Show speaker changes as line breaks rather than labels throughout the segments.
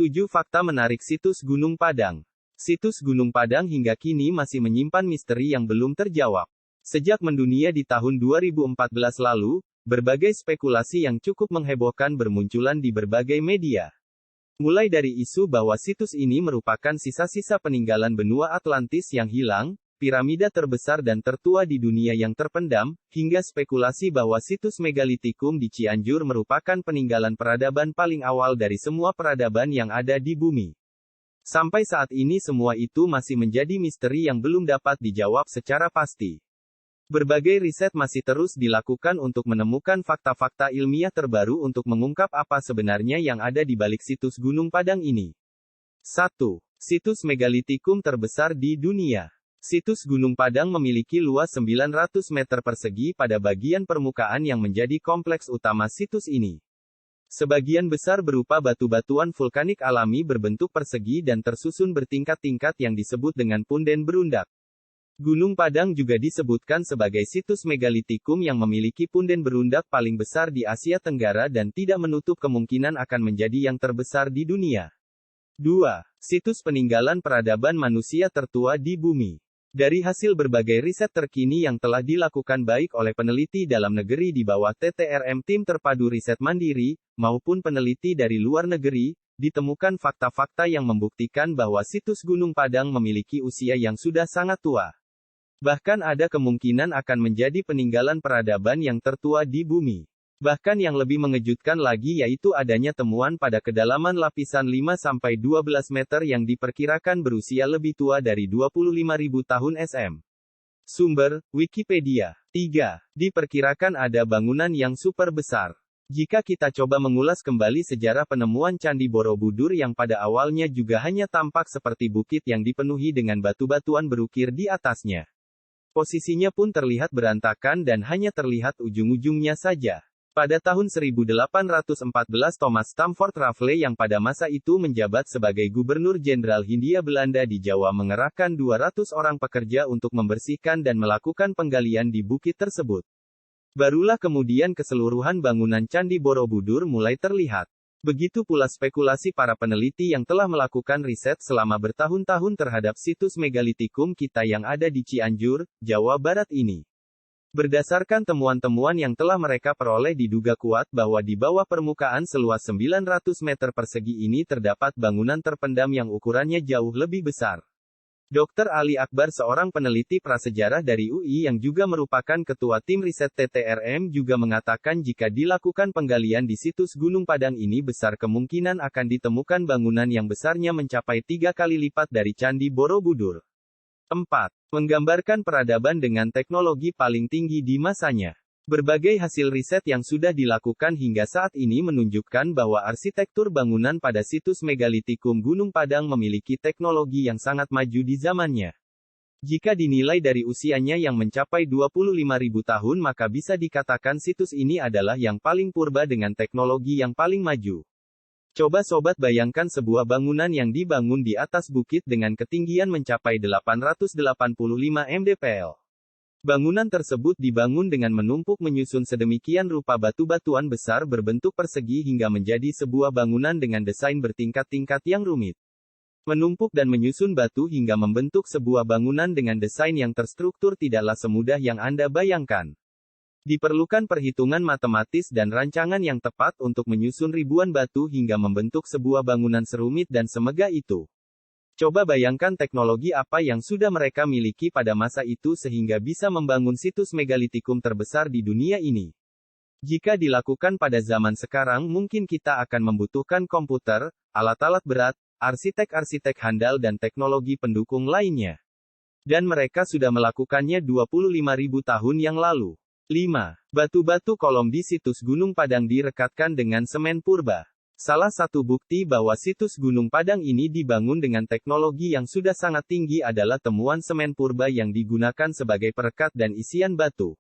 7 Fakta menarik situs Gunung Padang. Situs Gunung Padang hingga kini masih menyimpan misteri yang belum terjawab. Sejak mendunia di tahun 2014 lalu, berbagai spekulasi yang cukup menghebohkan bermunculan di berbagai media. Mulai dari isu bahwa situs ini merupakan sisa-sisa peninggalan benua Atlantis yang hilang, piramida terbesar dan tertua di dunia yang terpendam, hingga spekulasi bahwa situs Megalitikum di Cianjur merupakan peninggalan peradaban paling awal dari semua peradaban yang ada di bumi. Sampai saat ini semua itu masih menjadi misteri yang belum dapat dijawab secara pasti. Berbagai riset masih terus dilakukan untuk menemukan fakta-fakta ilmiah terbaru untuk mengungkap apa sebenarnya yang ada di balik situs Gunung Padang ini. 1. Situs Megalitikum terbesar di dunia. Situs Gunung Padang memiliki luas 900 meter persegi pada bagian permukaan yang menjadi kompleks utama situs ini. Sebagian besar berupa batu-batuan vulkanik alami berbentuk persegi dan tersusun bertingkat-tingkat yang disebut dengan punden berundak. Gunung Padang juga disebutkan sebagai situs Megalitikum yang memiliki punden berundak paling besar di Asia Tenggara dan tidak menutup kemungkinan akan menjadi yang terbesar di dunia. 2. Situs peninggalan peradaban manusia tertua di bumi. Dari hasil berbagai riset terkini yang telah dilakukan baik oleh peneliti dalam negeri di bawah TTRM Tim Terpadu Riset Mandiri, maupun peneliti dari luar negeri, ditemukan fakta-fakta yang membuktikan bahwa situs Gunung Padang memiliki usia yang sudah sangat tua. Bahkan ada kemungkinan akan menjadi peninggalan peradaban yang tertua di bumi. Bahkan yang lebih mengejutkan lagi yaitu adanya temuan pada kedalaman lapisan 5-12 meter yang diperkirakan berusia lebih tua dari 25.000 tahun SM. Sumber, Wikipedia. 3. Diperkirakan ada bangunan yang super besar. Jika kita coba mengulas kembali sejarah penemuan Candi Borobudur yang pada awalnya juga hanya tampak seperti bukit yang dipenuhi dengan batu-batuan berukir di atasnya. Posisinya pun terlihat berantakan dan hanya terlihat ujung-ujungnya saja. Pada tahun 1814 Thomas Stamford Raffles yang pada masa itu menjabat sebagai Gubernur Jenderal Hindia Belanda di Jawa mengerahkan 200 orang pekerja untuk membersihkan dan melakukan penggalian di bukit tersebut. Barulah kemudian keseluruhan bangunan Candi Borobudur mulai terlihat. Begitu pula spekulasi para peneliti yang telah melakukan riset selama bertahun-tahun terhadap situs Megalitikum kita yang ada di Cianjur, Jawa Barat ini. Berdasarkan temuan-temuan yang telah mereka peroleh diduga kuat bahwa di bawah permukaan seluas 900 meter persegi ini terdapat bangunan terpendam yang ukurannya jauh lebih besar. Dr. Ali Akbar seorang peneliti prasejarah dari UI yang juga merupakan ketua tim riset TTRM juga mengatakan jika dilakukan penggalian di situs Gunung Padang ini besar kemungkinan akan ditemukan bangunan yang besarnya mencapai 3 kali lipat dari Candi Borobudur. 4. Menggambarkan peradaban dengan teknologi paling tinggi di masanya. Berbagai hasil riset yang sudah dilakukan hingga saat ini menunjukkan bahwa arsitektur bangunan pada situs Megalitikum Gunung Padang memiliki teknologi yang sangat maju di zamannya. Jika dinilai dari usianya yang mencapai 25.000 tahun maka bisa dikatakan situs ini adalah yang paling purba dengan teknologi yang paling maju. Coba sobat bayangkan sebuah bangunan yang dibangun di atas bukit dengan ketinggian mencapai 885 mdpl. Bangunan tersebut dibangun dengan menumpuk menyusun sedemikian rupa batu-batuan besar berbentuk persegi hingga menjadi sebuah bangunan dengan desain bertingkat-tingkat yang rumit. Menumpuk dan menyusun batu hingga membentuk sebuah bangunan dengan desain yang terstruktur tidaklah semudah yang Anda bayangkan. Diperlukan perhitungan matematis dan rancangan yang tepat untuk menyusun ribuan batu hingga membentuk sebuah bangunan serumit dan semegah itu. Coba bayangkan teknologi apa yang sudah mereka miliki pada masa itu sehingga bisa membangun situs Megalitikum terbesar di dunia ini. Jika dilakukan pada zaman sekarang mungkin kita akan membutuhkan komputer, alat-alat berat, arsitek-arsitek handal dan teknologi pendukung lainnya. Dan mereka sudah melakukannya 25.000 tahun yang lalu. 5. Batu-batu kolom di situs Gunung Padang direkatkan dengan semen purba. Salah satu bukti bahwa situs Gunung Padang ini dibangun dengan teknologi yang sudah sangat tinggi adalah temuan semen purba yang digunakan sebagai perekat dan isian batu.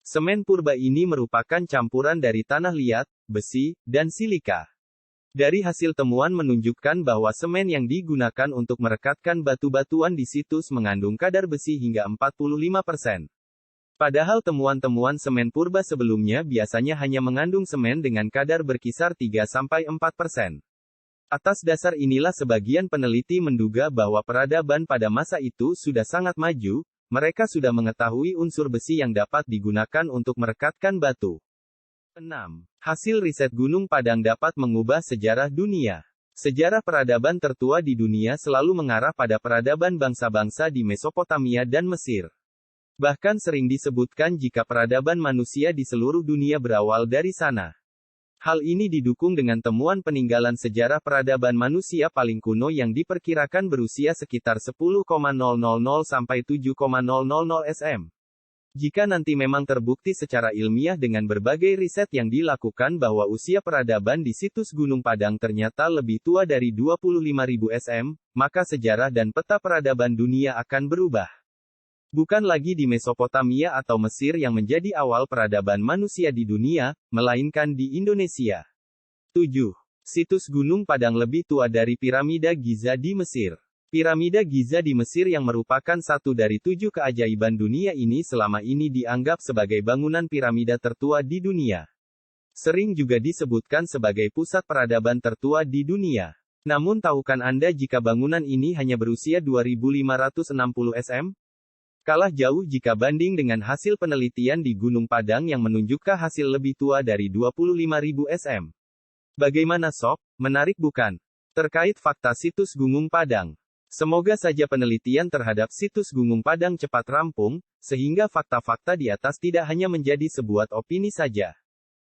Semen purba ini merupakan campuran dari tanah liat, besi, dan silika. Dari hasil temuan menunjukkan bahwa semen yang digunakan untuk merekatkan batu-batuan di situs mengandung kadar besi hingga 45%. Padahal temuan-temuan semen purba sebelumnya biasanya hanya mengandung semen dengan kadar berkisar 3-4%. Atas dasar inilah sebagian peneliti menduga bahwa peradaban pada masa itu sudah sangat maju, mereka sudah mengetahui unsur besi yang dapat digunakan untuk merekatkan batu. 6. Hasil riset Gunung Padang dapat mengubah sejarah dunia. Sejarah peradaban tertua di dunia selalu mengarah pada peradaban bangsa-bangsa di Mesopotamia dan Mesir. Bahkan sering disebutkan jika peradaban manusia di seluruh dunia berawal dari sana. Hal ini didukung dengan temuan peninggalan sejarah peradaban manusia paling kuno yang diperkirakan berusia sekitar 10,000 sampai 7,000 sm. Jika nanti memang terbukti secara ilmiah dengan berbagai riset yang dilakukan bahwa usia peradaban di situs Gunung Padang ternyata lebih tua dari 25.000 sm, maka sejarah dan peta peradaban dunia akan berubah. Bukan lagi di Mesopotamia atau Mesir yang menjadi awal peradaban manusia di dunia, melainkan di Indonesia. 7. Situs Gunung Padang lebih tua dari Piramida Giza di Mesir. Piramida Giza di Mesir yang merupakan satu dari 7 keajaiban dunia ini selama ini dianggap sebagai bangunan piramida tertua di dunia. Sering juga disebutkan sebagai pusat peradaban tertua di dunia. Namun tahukah Anda jika bangunan ini hanya berusia 2560 sm? Kalah jauh jika banding dengan hasil penelitian di Gunung Padang yang menunjukkan hasil lebih tua dari 25.000 sm. Bagaimana sob? Menarik bukan? Terkait fakta situs Gunung Padang. Semoga saja penelitian terhadap situs Gunung Padang cepat rampung, sehingga fakta-fakta di atas tidak hanya menjadi sebuah opini saja.